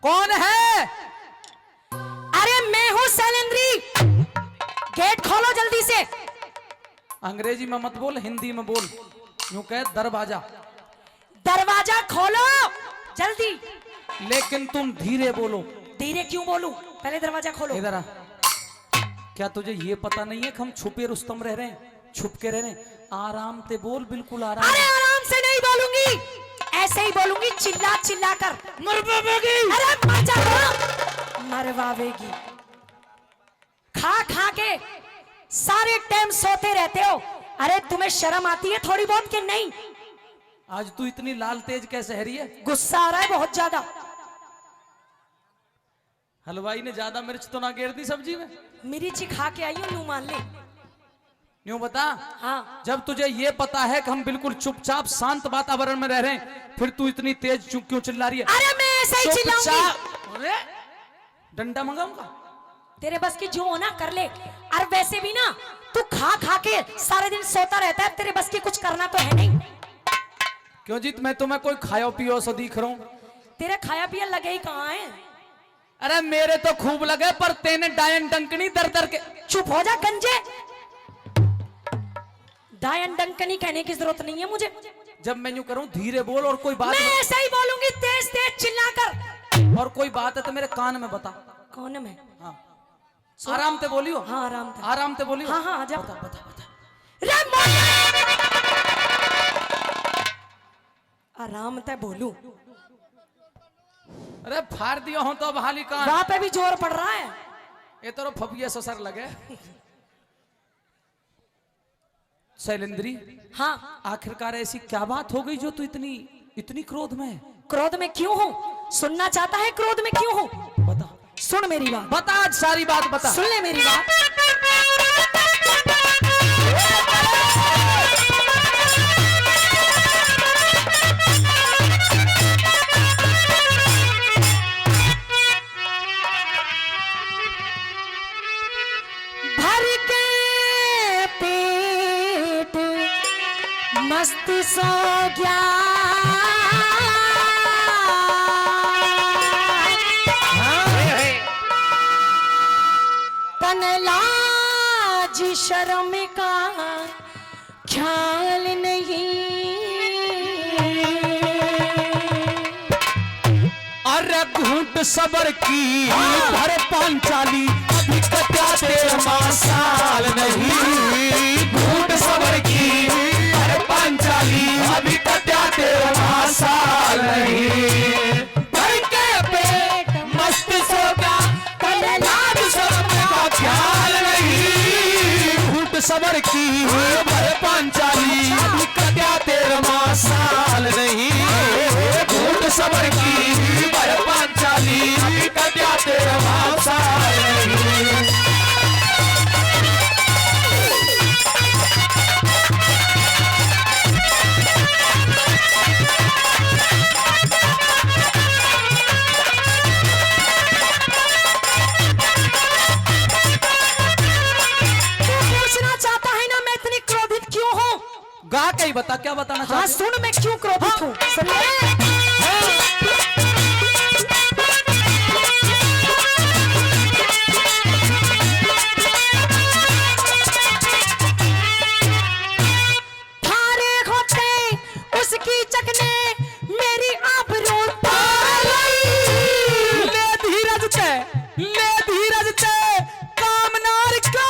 कौन है? अरे मैं हूं शैलेंद्री। गेट खोलो जल्दी से। अंग्रेजी में मत बोल, हिंदी में बोल। यूं कह दरवाजा। दरवाजा खोलो जल्दी। लेकिन तुम धीरे बोलो। धीरे क्यों बोलूं? पहले दरवाजा खोलो। इधर आ। क्या तुझे ये पता नहीं है कि हम छुपे रुस्तम रह रहे हैं, छुप के रह रहे हैं? आराम से बोल, बिल्कुल आराम। अरे आराम से नहीं बोलूंगी, ऐसे ही बोलूंगी चिल्ला चिल्ला कर। मरवावेगी। अरे मर जा। मरवावेगी। खा खा के सारे टाइम सोते रहते हो। अरे तुम्हें शर्म आती है थोड़ी बहुत कि नहीं? आज तू इतनी लाल तेज कैसे है रही है? गुस्सा आ रहा है बहुत ज्यादा। हलवाई ने ज्यादा मिर्च तो ना गिर दी सब्जी में? मिर्ची खा के आई हूं, यूं मान ले। यूं बता। हाँ। जब तुझे ये पता है कि हम बिल्कुल चुपचाप शांत वातावरण में रह रहे हैं, फिर तू इतनी तेज क्यों चिल्ला रही है? अरे मैं ऐसे ही चिल्लाऊंगी। अरे डंडा मंगाऊंगा। तेरे बस की जो होना कर ले। और वैसे भी ना तू खा खा के सारे दिन सोता रहता है, तेरे बस की कुछ करना तो है नहीं। क्यों जीत, मैं तुम्हें कोई खायो पियो सो दिख रहा हूं? तेरे खाया पिया लगे ही कहाँ है? अरे मेरे तो खूब लगे, पर तेने डायन डंकनी दर दर के। चुप हो जा गंजे। डायन डंकनी कहने की जरूरत नहीं है मुझे। जब मैं यूं करूं धीरे बोल, और कोई बात मैं ऐसे ही बोलूंगी तेज तेज चिल्लाकर। और कोई बात है तो मेरे कान में बता। कौन में? हाँ आराम से बोलियो। हाँ आराम से। आराम से बोलियो। हाँ हाँ आजा। बता बता बता। आराम से बोलू। अरे फाड़ दिया हूं तो अब हाली कान। वहां पे भी जोर पड़ रहा है। ये तो फबिया ससर लगे। शैलेंद्री। हाँ। आखिरकार ऐसी क्या बात हो गई जो तू इतनी इतनी क्रोध में है? क्रोध में क्यों हूँ? सुनना चाहता है क्रोध में क्यों हूँ? बता। सुन मेरी बात। बता, आज सारी बात बता। सुन ले मेरी बात। भर के पेट मस्त सो गया। लाज शर्म का ख्याल नहीं। अरे घूंट सबर की भर पांचाली, अभी कटा तेरा साल नहीं। घूंट सबर की भर पांचाली, अभी कटा तेरा साल नहीं। भर के पेट मस्त सो गया, लाज शर्म का ख्याल नहीं। घूंट सबर की भर पांचाली, अभी कटा तेरा साल नहीं। घूंट सबर की भर पांचाली, अभी कटा तेरा साल नहीं। गा के ही बता, क्या बताना चाहता? हाँ सुन, मैं क्यों क्रोधित हूँ। सुन ले। थारे होते उसकी चकने मेरी आबरू ले धीरज ते, ले धीरज ते, कामनार का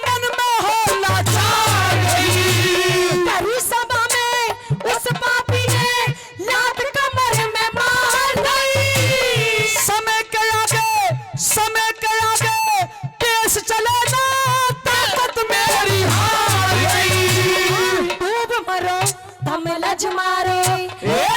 मन में हो लाचार गई। तेरी सभा में उस पापी ने लात कमर में मार गई। समय के आगे देश चले ना, ताकत मेरी हार गई। डूब मरो तुम लज मारो,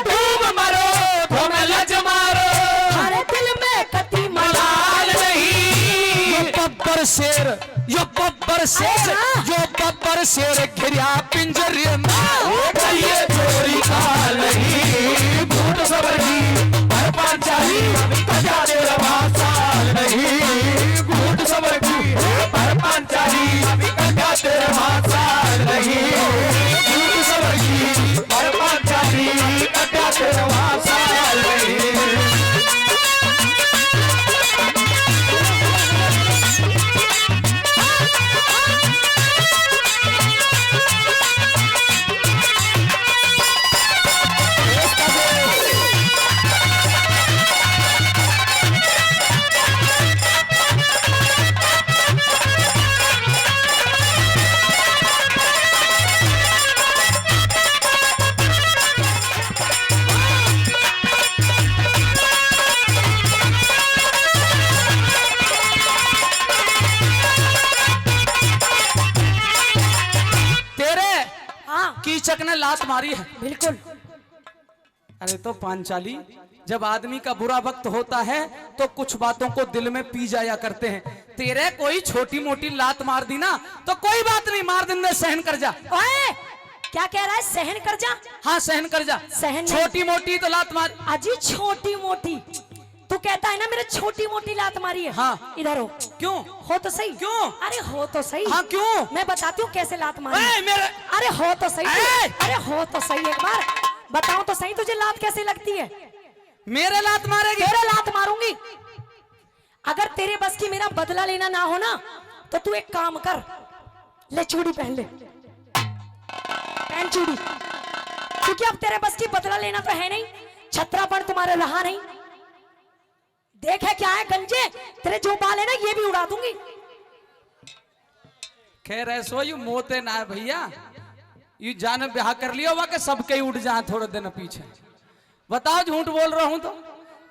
डूब मरो तुम लज मारो, हमारे दिल में कति मलाल नहीं। यो बब्बर शेर, यो बब्बर शेर, यो बब्बर शेर घिरा पिंजरे में, ये चोरी का नहीं। घूंट सबर की भर पांचाली, कटा तेरा साल नहीं। घूंट सबर की भर पांचाली, कटा तेरा साल नहीं। घूंट सबर की भर पांचाली, कटा तेरा साल नहीं। लात मारी है। बिल्कुल। अरे तो पांचाली, जब आदमी का बुरा वक्त होता है तो कुछ बातों को दिल में पी जाया करते हैं। तेरे कोई छोटी मोटी लात मार दी ना तो कोई बात नहीं, मार दिन में सहन कर जा। ओए, क्या कह रहा है? सहन कर जा? हाँ सहन कर जा। सहन नहीं। छोटी मोटी तो लात मार। अजी छोटी मोटी तू कहता है ना मेरे छोटी मोटी लात मारी है। हाँ। इधर हो। क्यों? हो तो सही। क्यों? अरे हो तो सही। हाँ क्यों? मैं बताती हूँ कैसे लात मारी। मेरे... अरे हो तो सही। ए! अरे हो तो सही, एक बार बताओ तो सही, तुझे लात कैसे लगती है? मेरे लात मारेगी? तेरे लात मारूंगी। अगर तेरे बस की मेरा बदला लेना ना हो ना तो तू एक काम कर, ले चूड़ी पहन ले, पहन चूड़ी, क्योंकि अब तेरे बस की बदला लेना तो है नहीं, छत्रापन तुम्हारे रहा नहीं। देख है क्या है गंजे, तेरे जो बाल है ना ये भी उड़ा दूंगी। खैर ऐसो यू मोते ना है भैया, यू जाने ब्याह कर लियो वह के सबके ही उठ जाए थोड़े दिन पीछे। बताओ झूठ बोल रहा हूं तो?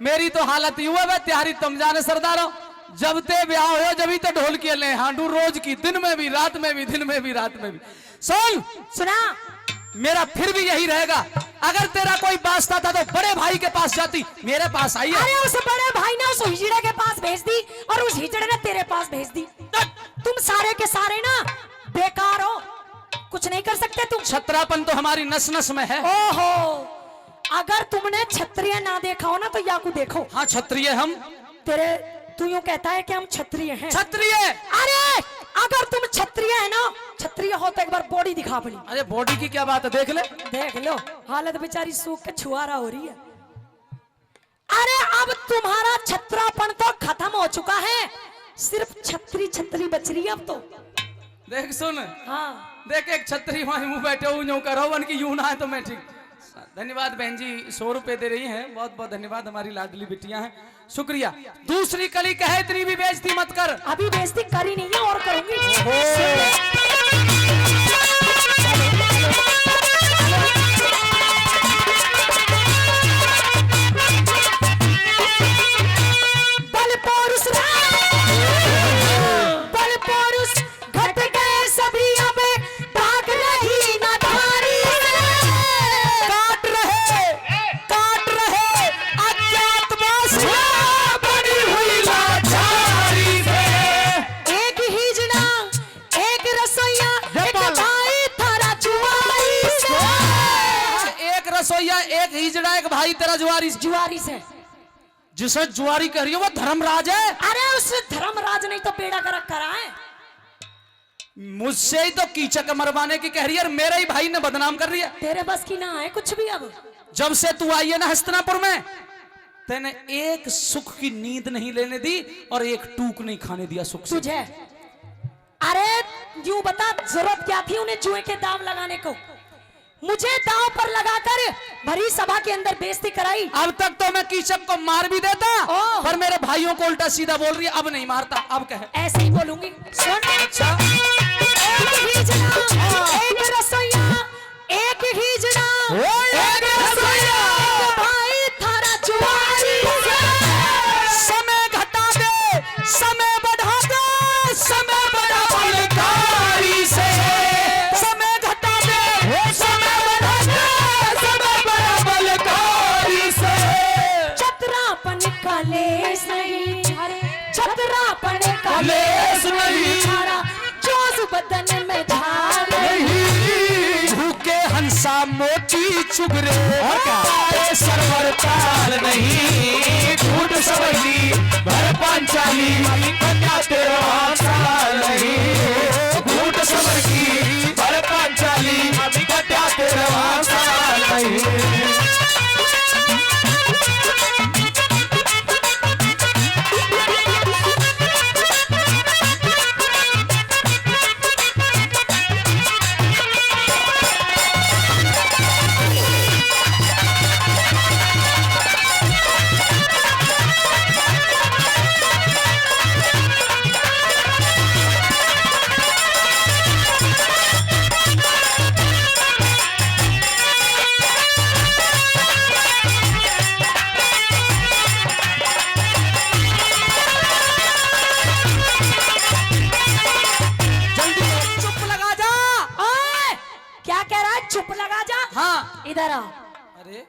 मेरी तो हालत यू है, त्यारी तुम जाने सरदारो, जब ते ब्याह हो जब तो ढोल के ले हांडू रोज की, दिन में भी रात में भी, दिन में भी रात में भी। सुन सुना, मेरा फिर भी यही रहेगा, अगर तेरा कोई वास्ता था तो बड़े भाई के पास जाती, मेरे पास आई है। अरे उस बड़े भाई ने उस हिजड़े के पास भेज दी और उस हिजड़े ने तेरे पास भेज दी। तुम सारे के सारे ना बेकार हो, कुछ नहीं कर सकते तुम। छत्रापन तो हमारी नस नस में है। ओहो, अगर तुमने क्षत्रिय ना देखा हो ना तो याकू देखो। हाँ क्षत्रिय हम। तेरे तू यूं कहता है कि हम क्षत्रिय हैं। क्षत्रिय? अरे अगर तुम क्षत्रिय है ना, क्षत्रिय हो तो एक बार बॉडी दिखा अपनी। अरे बॉडी की क्या बात है, देख ले। देख लो, हालत बेचारी सूख के छुआरा हो रही है। अरे अब तुम्हारा छत्रापन तो खत्म हो चुका है, सिर्फ छत्री छत्री बच रही है अब तो। देख सुन, हाँ देख एक छत्री वहां मुंह बैठे हूं यूं करो वन की यूं ना है तो मैं ठीक। धन्यवाद बहन जी, 100 रुपए दे रही हैं, बहुत बहुत धन्यवाद, हमारी लाडली बिटियां हैं, शुक्रिया। दूसरी कली कहे इतनी भी बेइज्जती मत कर। अभी बेइज्जती करी नहीं है और करूंगी। बल पौरुष घट गए सभी, अब भाग रही ना धारी। काट रहे अज्ञातवास बनी हुई लाचारी से। एक हिजड़ा, एक रसोइया, एक भाई थारा जुआरी से। एक रसोईया, एक हिजड़ा, एक भाई तेरा जुआरी। जुआरी से जिसे जुआरी कह रही हो वो धर्मराज है। अरे उस धर्मराज नहीं तो बेड़ा गर्क करा है। मुझसे ही तो कीचक मरवाने की कह रही है, और मेरे ही भाई ने बदनाम कर रही है। तेरे बस की ना है कुछ भी। अब जब से तू आई है ना हस्तिनापुर में, तेने एक सुख की नींद नहीं लेने दी और एक टूक नहीं खाने दिया सुख से। तुझे अरे यूं बता, जरूरत क्या थी उन्हें जुए के दाव लगाने को? मुझे दाव पर लगाकर भरी सभा के अंदर बेइज्जती कराई। अब तक तो मैं कीचक को मार भी देता, पर मेरे भाइयों को उल्टा सीधा बोल रही है, अब नहीं मारता। अब कहे ऐसे ही बोलूंगी। सुन, अच्छा, एक हिजड़ा, एक रसोइया, एक हिजड़ा, एक रसोइया, भाई थारा जुआरी से। समय घटा दे, समय बढ़ा दे, समय बढ़ा बलकारी से। समय घटा दे, समय बढ़ा दे, समय बढ़ा बलकारी से। छत्रापन का लेस नहीं, छत्रापन का लेस नहीं, थारा जोश बदन में झार। भूखे हंसा मोती चुगरे, तारे सरवर ताल नहीं, झूठ सवली भर पांचाली, कन्या तेरा साल नहीं। झूठ सवर की भर पांचाली, कन्या तेरा साल नहीं। अरे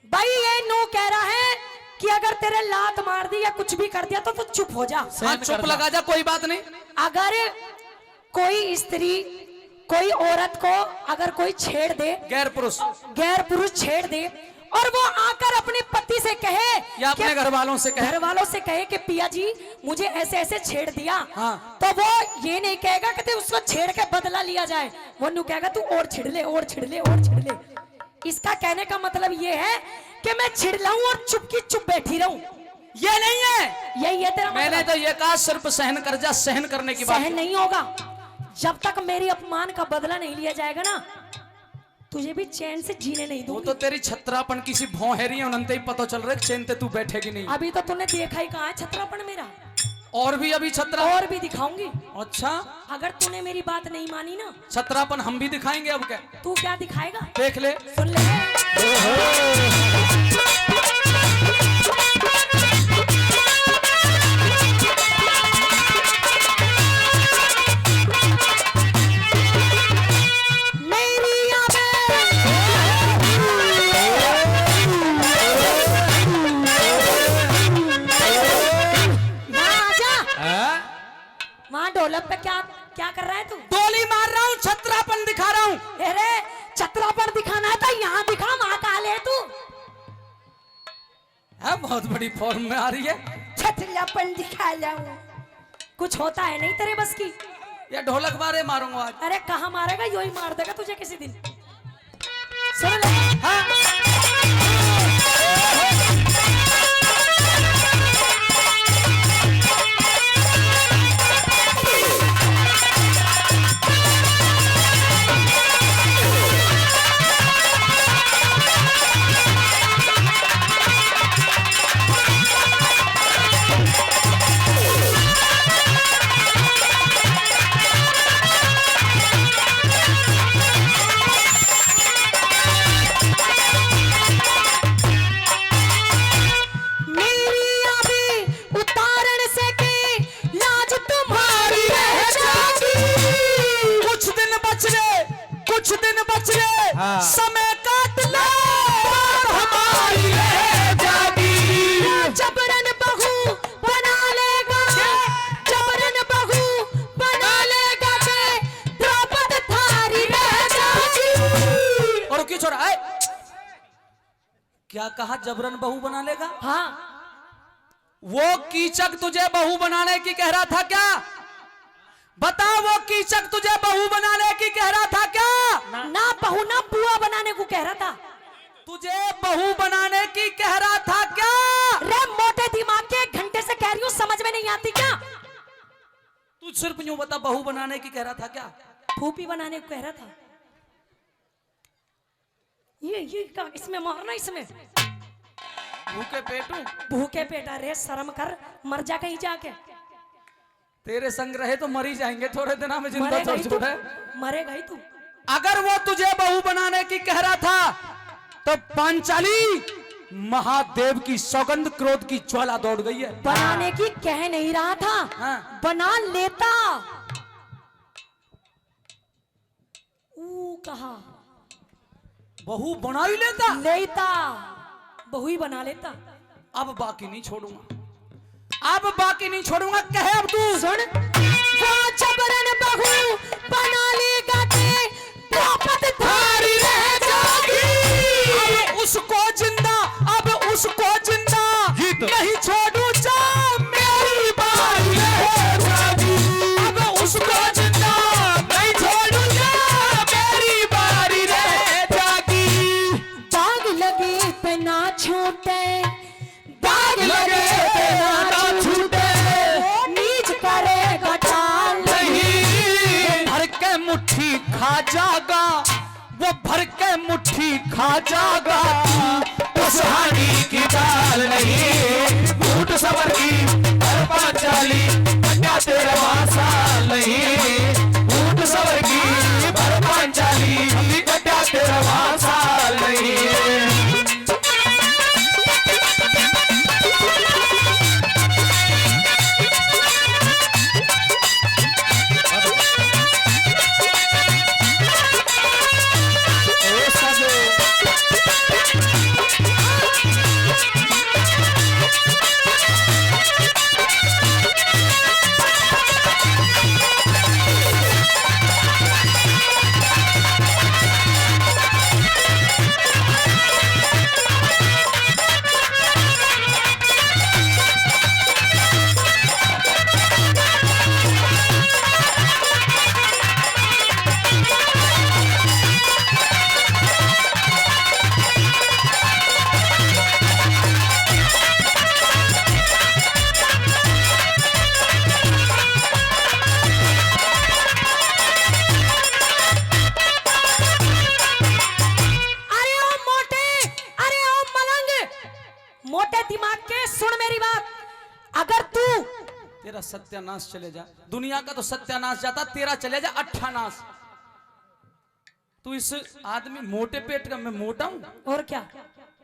भाई ये नो कह रहा है कि अगर तेरे लात मार दी या कुछ भी कर दिया तो तू चुप हो जा। हाँ, चुप लगा जा, कोई बात नहीं। अगर कोई स्त्री कोई औरत को अगर कोई छेड़ दे, गैर पुरुष छेड़ दे और वो आकर अपने पति से कहे या अपने घर वालों से कहे, घर वालों से कहे कि पिया जी मुझे ऐसे ऐसे छेड़ दिया, हाँ। तो वो ये नहीं कहेगा कि उसको छेड़ के बदला लिया जाए, वो नू कहेगा तू और छिड़ ले और छिड़ ले और छिड़ ले। इसका कहने का मतलब ये है कि मैं छिड़ लाऊं और चुप की चुप बैठी रहूं, ये नहीं है। यही है तेरा मैंने मतलब। तो ये कहा सिर्फ सहन कर जा, सहन करने की बात। सहन नहीं होगा जब तक मेरी अपमान का बदला नहीं लिया जाएगा ना, तुझे भी चैन से जीने नहीं वो दूंगी। तो तेरी छत्रापन किसी भौहेरी है, उनते ही पता चल रहा है चैन ते तू बैठेगी नहीं। अभी तो तूने देखा ही कहाँ है छत्रापन मेरा, और भी अभी छत्रा और भी दिखाऊंगी। अच्छा, अगर तूने मेरी बात नहीं मानी ना, छत्रापन हम भी दिखाएंगे। अब क्या तू क्या दिखाएगा देख ले। सुन ले। वहाँ ढोलक पे क्या क्या कर रहा है तू? डोली मार रहा हूँ, छत्रापन दिखा रहा हूँ। अरे छत्रापन दिखाना है तो यहाँ दिखा, वहाँ कहाँ ले तू? है बहुत बड़ी फॉर्म में आ रही है। छत्रापन दिखा लाऊं, कुछ होता है नहीं तेरे बस की। या ढोलक मारे मारूंगा आज। अरे कहाँ मारेगा, यो ही मार देगा तुझे किसी दिन। सुन ले। हाँ। हाँ। समय काट ले हमारी रह जागी। जबरन बहू बना लेगा, जबरन बहू बना लेगा के द्रौपद थारी रह जागी। और क्यों छोड़ा है? क्या कहा? जबरन बहू बना लेगा? हाँ। वो कीचक तुझे बहू बनाने की कह रहा था क्या? बता, वो कीचक तुझे बहू बनाने की कह रहा था क्या? ना बहू ना बुआ बनाने को कह रहा था। तुझे बहू बनाने की कह रहा था क्या? रे मोटे दिमाग के, 1 घंटे से कह रही हूँ, समझ में नहीं आती क्या? तू सिर्फ यूं बता, बहू बनाने की कह रहा था क्या? फूफी बनाने को कह रहा था। ये का इसमें मारना, इसमें भूखे पेटू, भूखे पेटा। रे शर्म कर, मर जा कहीं जाके। तेरे संग रहे तो मर ही जाएंगे थोड़े दिन में, जिंदा मरेगा ही तू, छोड़ है। मरेगा ही तू। अगर वो तुझे बहू बनाने की कह रहा था तो पांचाली महादेव की सौगंध क्रोध की ज्वाला दौड़ गई है। बनाने की कह नहीं रहा था, हाँ। बना लेता। कहा बहू बना ही लेता, बहू ही बना लेता। अब बाकी नहीं छोड़ूंगा, अब बाकी नहीं छोड़ूंगा। कहे अब तू सुन, वो जबरन बहू बना लेगा के द्रौपद थारी रह जागी। अब उसको जिंदा, अब उसको जिंदा नहीं छोड़ू, जा मेरी बारी रह जागी। अब उसको जिंदा नहीं छोड़ू, जा मेरी बारी रह जागी। दाग लगे पे ना छूटे, दाग लगे पे ना छूटे, नीच करेगा टाल नहीं। भर के मुट्ठी खा जागा, वो भर के मुट्ठी खा जागा। उस हानि की दाल नहीं, झूठ सबर की हर पांचाली, क्या तेरा वासाल नहीं। झूठ सबर की हर पांचाली, क्या तेरा वासाल नहीं। मोटे दिमाग के सुन मेरी बात। अगर तू तेरा सत्यानाश चले जा, दुनिया का तो सत्यानाश जाता, तेरा चले जा अट्ठानाश। तू इस आदमी मोटे पेट का, मैं मोटा हूं और क्या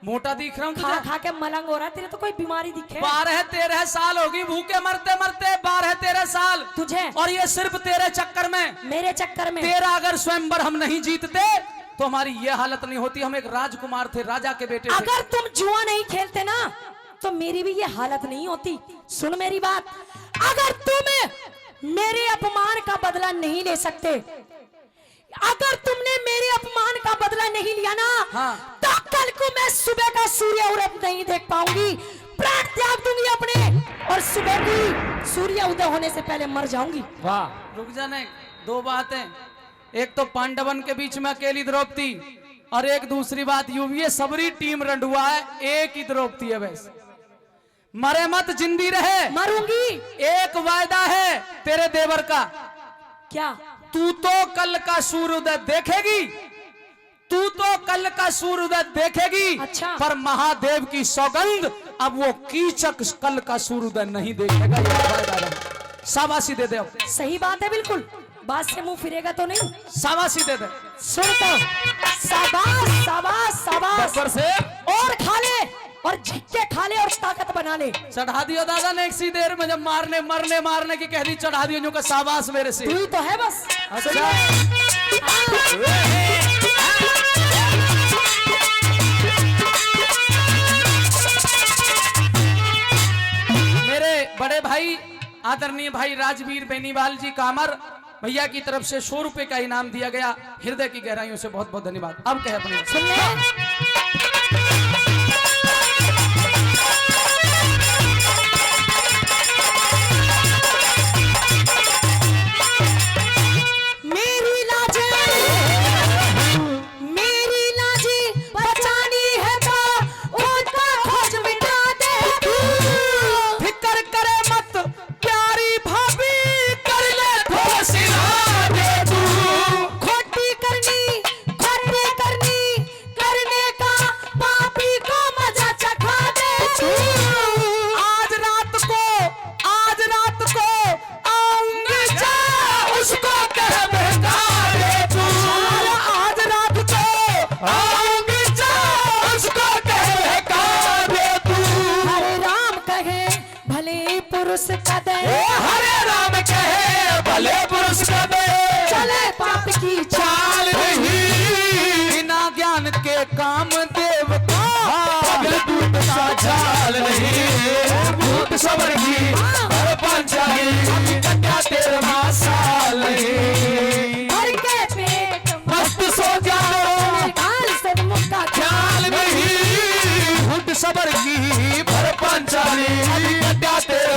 मोटा दिख रहा हूं खा तुझे? खा के मलंग हो रहा है, तेरे तो कोई बीमारी दिखे 12-13 साल होगी भूखे मरते मरते, 12-13 साल तुझे, और ये सिर्फ तेरे चक्कर में, मेरे चक्कर में। तेरा अगर स्वयंवर हम नहीं जीतते तो हमारी ये हालत नहीं होती। हम एक राजकुमार थे, राजा के बेटे थे। अगर तुम जुआ नहीं खेलते ना तो मेरी भी ये हालत नहीं होती। सुन मेरी बात, अगर तुम मेरे अपमान का बदला नहीं ले सकते, अगर तुमने मेरे अपमान का बदला नहीं लिया ना, हाँ। तो कल को मैं सुबह का सूर्य उदय नहीं देख पाऊंगी, प्राण त्याग दूंगी अपने, और सुबह की सूर्य उदय होने से पहले मर जाऊंगी। वाह, रुक जाने, दो बातें। एक तो पांडवन के बीच में अकेली द्रौपदी, और एक दूसरी बात यूं भी है, सबरी टीम रंडुआ है, एक ही द्रौपदी है। वैसे मरे मत, जिंदी रहे। मरूंगी। एक वायदा है तेरे देवर का, क्या? तू तो कल का सूर्योदय देखेगी, तू तो कल का सूर्योदय देखेगी। अच्छा। पर महादेव की सौगंध, अब वो कीचक कल का सूर्योदय नहीं देखेगा। ये वायदा रहा। शाबाशी दे दे। अब सही बात है, बिल्कुल बात से मुंह फिरेगा तो नहीं। शाबाशी दे दे। सुन तो, शाबाश शाबाश शाबाश। ऊपर से और खा ले, और झिक्के खा ले, और ताकत बना ले। चढ़ा दियो दादा ने, एक सी देर में जब मारने मरने मारने की कह दी, चढ़ा दियो जो का शाबाश मेरे से। तू ही तो है बस। अच्छा। मेरे बड़े भाई आदरणीय भाई राजवीर बेनीवाल जी कामर भैया की तरफ से 100 रुपए का इनाम दिया गया। हृदय की गहराइयों से बहुत बहुत धन्यवाद। अब कहे अपने सुन ले। हरे राम कहे भले पुरुष कदे, चले पाप की चाल नहीं, बिना ज्ञान के काम देवता, दूत सा चाल नहीं। भूत स्वर्गी हर पंचाली, क्या तेरे मासाल नहीं। भर के पेट मस्त सो जाओ, काल से मुख का ख्याल नहीं। भूत स्वर्गी भर पंचाली, क्या तेरे